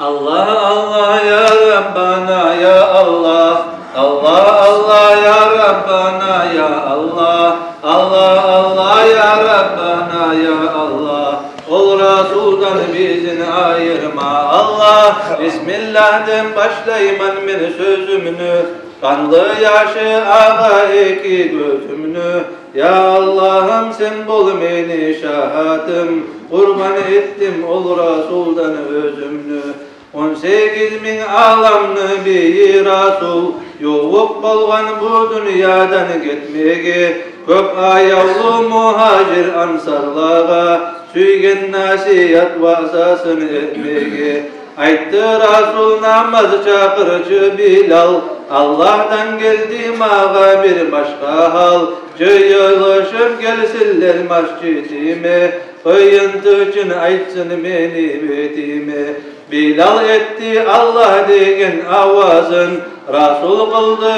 Allah Allah ya Rabbana ya Allah, Allah Allah ya Rabbana ya Allah, Allah Allah ya Rabbana ya Allah. Ol Rasul'dan bizini ayırma Allah. Bismillah'den başlayman bir sözümünü, kanlı yaşı ağa eki gözümünü. Ya Allah'ım sen bol meni şahadım, kurban ettim ol Rasul'dan özümünü. 18 bin alamını bir Rasul, yoğuk bolgan bu dünyadan gitmege. Köp ayavlu muhacir ansarlağa, süygen nasihat vasasını etmege. Ayttı Rasul namaz çakırıcı Bilal, Allah'tan geldi mağa bir başka hal. Cıyılışıp gelsinler mascidime, kıyıntı için aytsın beni betime. Bilal etti Allah degen avazın, Rasul kıldı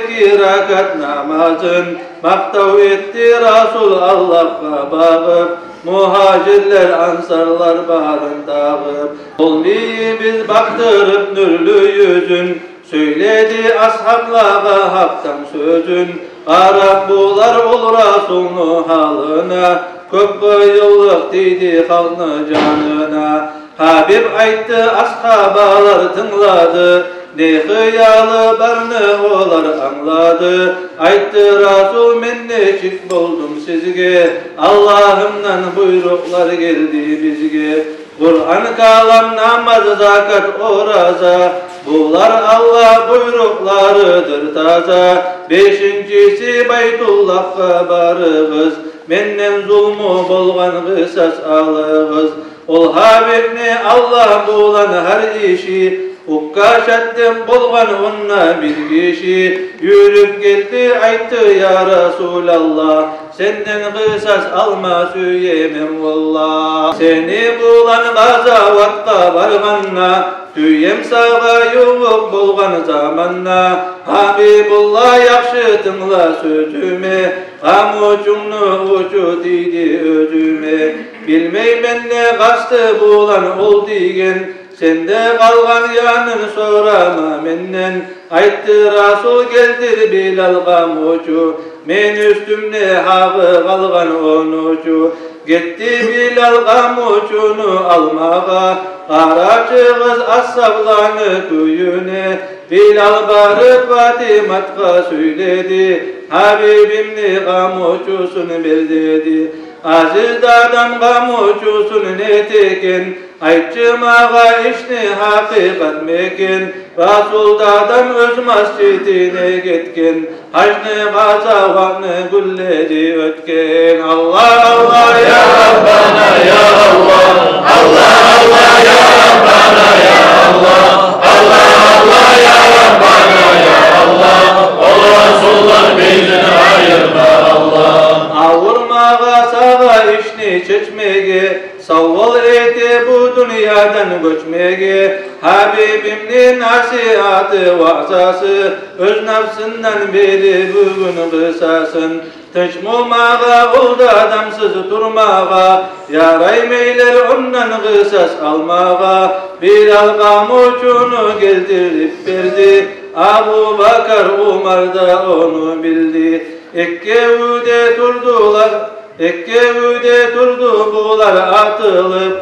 2 rakat namazın. Maktav etti Rasul Allah'a bağıp, muhacirler ansarlar bağrın dağıp. Olmayı biz baktırıp nürlü yüzün, söyledi ashablara haktan sözün. Arap bular ol Rasul'nu halına, köp yıllık dedi halını canına. Habib ayttı ashabalar tınladı, ne hıyalı barını olar anladı. Ayttı Rasul men neçik buldum sizge, Allah'ımdan buyruklar geldi bizge. Kur'an kalam namaz zakat oraza, bular Allah buyruklarıdır taza. 5'incisi Baytullah'a barığız, menden zulmü bolgan kısas alığız. Ol Habibni Allah bulan her işi, hukka şaddim bolgan onna bir kişi. Yürüp geldi ayttı ya Resulallah, senden kısas alma süyemem vallah. Seni bulan gazavatta barganna, tüyem sağa yoğuk bolgan zamanna. Habibullah yakşı tınla sözüme, amucumnu ucu dedi özüme. Bilmeymen ne kastı bulan ol degen, sende kalgan yanın sorama menden. Ayttı Rasul geldir Bilal gamucu, men üstümne hağı kalgan onucu. Gitti Bilal gamucunu almağa, Karaçı kız ashablarını köyüne. Bilal barıp Fatimat'a söyledi, Habibimni gamucusunu bil dedi. Aziz dadam gamucusunu ne teken, aytçım ağa işni hakikat meken. Rasul dadam öz mascidine gitken, hacni gazavakni gülledi ötken. Allah Allah ya Rabbana ya Allah, Allah Allah ya Rabbana ya Allah, Allah Allah ya Rabbana ya Allah. Ol Rasullar bizini ayırma Allah. Avurmağa sağa işni çeçmege, savval eti bu dünyadan göçmege. Habibimnin nasihatı vasası, öz nafsından beri bugün kısasın. Tıçmulmağa oldu adamsız durmağa, yaraymeyler ondan kısas almağa. Bilal gamucunu geldirip verdi, Abu Bakar Umar da onu bildi. Ekkevüde durdular, ekkevüde durdu bular atılıp.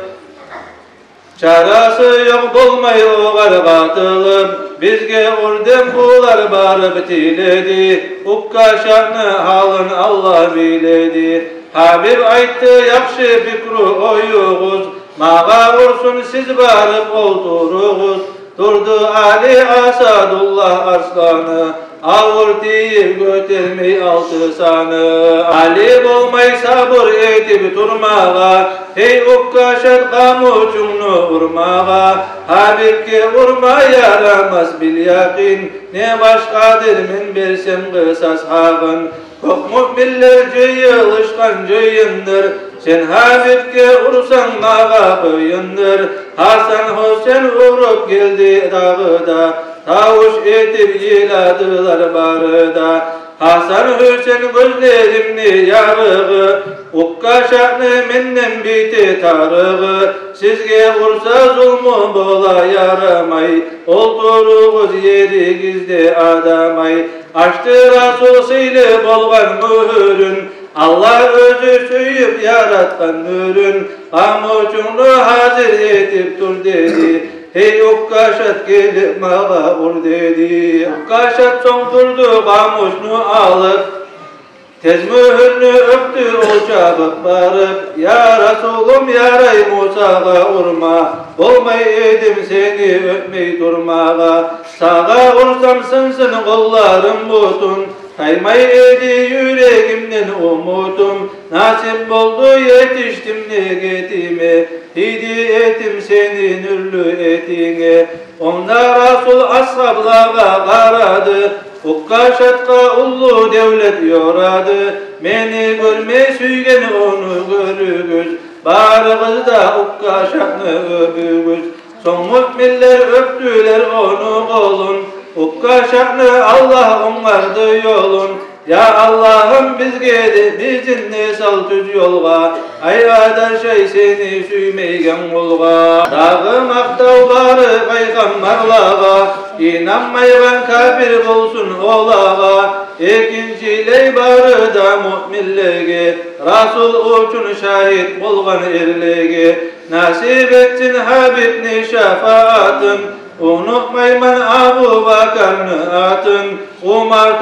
Çarası yok bulmay oğar katılıp, bizge urdem bular barıp tiledi. Ukka şanı halın Allah biledi. Habib ayttı yakşı fikru oyuğuz, mağa vursun siz barıp olduruğuz. Durdu Ali Asadullah arslanı, avur deyip götürmey altı sanı. Ali bolmay sabır etip durmağa, hey ukkaşat gamucunu vurmağa. Habibke vurma yaramaz bil yakin, ne başkadır men bersem kısas hağın. Kok müminler cıyılışkan cıyındır, sen Habibke vursan mağa kıyındır. Hasan Hüseyin vurup geldi dağıda, tavuş etip yiladılar barıda. Hasan Hüseyin gözlerimni yarığı, ukka şanı menden biti tarığı. Sizge vursa zulmü bola yaramay, olturuğuz yeri gizli adamay. Açtı Rasul sıylı bolgan mühürün, Allah özü söyüp yaratkan nürün. Amuçunu hazır etip dur dedi, hey ukkaşat gelip mağa vur dedi. Ukkaşat soğdurdu kamusunu alıp, tez mühürünü öptü o çabuk barıp. Ya Resulüm yaray Musa'ga urma, olmay edim seni öpmey durmağa. Sağa ursam sınsın kollarım butun, kaymay edi yüreğimden umudum. Nasip oldu yetiştim negetime, hidi etim senin ürlü etine. Onda Rasul ashablara karadı, ukkaşatka ullu devlet yoradı. Meni görme süygen onu görügüz, barıgız da ukkaşakны öbügüz. Son müminler öptüler onu kolun, ukkaşakны Allah onlardı yolun. Ya Allah'ım bizge de bizimni sal tüz yolga, ay adaşay seni süymeygen olga. Dağı maktavları peygamberlağa, inanmaygan kafir bolsun olağa. Ekinçiley barı da mu'minlege, Rasul uçun şahit bolgan erlege. Nasip etsin Habibni şefaatın, unutmayman Abu Bakar'nı atın. Umar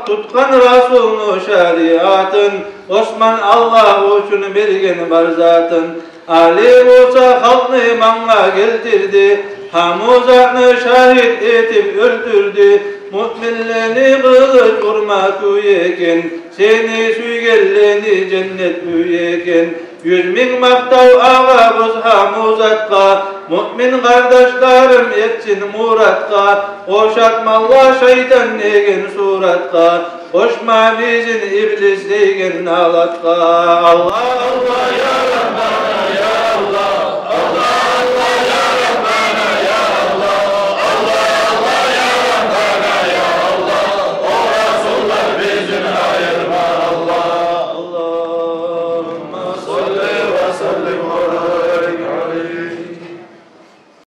tutkan Rasul'nu şeriatın. Osman Allah üçün bergen bar zatın. Ali Musa halkını imana geltirdi, Hamuza'nı şahit etip öldürdü. Müminlerini kılıç vurmak üyeken, seni süygelleni cennet üyeken. 100.000 maktav ağabız Hamuzatqa, mümin kardeşlerim etsin muratqa. Oşatmalla şeytan negen suratqa, koşma bizim iblis degen alatqa. Allah Allah ya